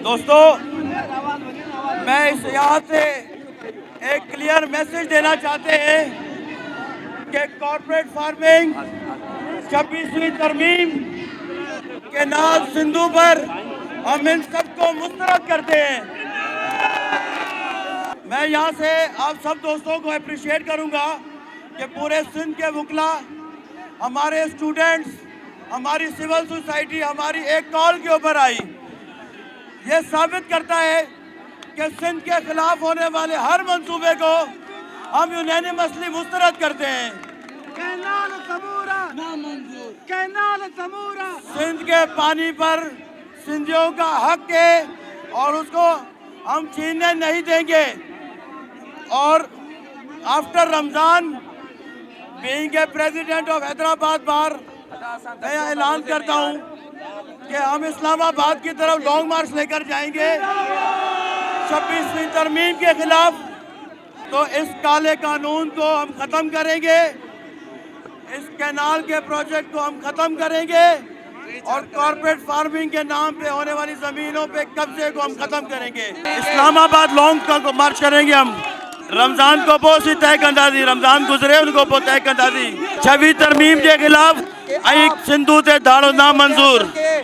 दोस्तों, मैं इस यहाँ से एक क्लियर मैसेज देना चाहते हैं कि कॉर्पोरेट फार्मिंग 26वीं तरमीम के नाज सिंधु पर हम इन सबको मुस्तरद करते हैं। मैं यहाँ से आप सब दोस्तों को अप्रिशिएट करूँगा कि पूरे सिंध के वकला, हमारे स्टूडेंट्स, हमारी सिविल सोसाइटी हमारी एक कॉल के ऊपर आई। ये साबित करता है कि सिंध के खिलाफ होने वाले हर मंसूबे को हम यूनानिमसली मुस्तरद करते हैं। सिंध के पानी पर सिंधियों का हक है और उसको हम छीनने नहीं देंगे। और after Ramzan being a president of Hyderabad bar, मैं ऐलान करता हूं कि हम इस्लामाबाद की तरफ लॉन्ग मार्च लेकर जाएंगे 26वीं तरमीम के खिलाफ। तो इस काले कानून को हम ख़त्म करेंगे, इस कैनाल के प्रोजेक्ट को हम ख़त्म करेंगे और कॉर्पोरेट फार्मिंग के नाम पे होने वाली ज़मीनों पे कब्जे को हम ख़त्म करेंगे। इस्लामाबाद लॉन्ग का मार्च करेंगे हम। रमज़ान को पोसी तय कंदासी, रमज़ान गुजरे उनको पो तय कंदासी। 26वीं तरमीम के खिलाफ सिंधु ते दाड़ो ना मंजूर।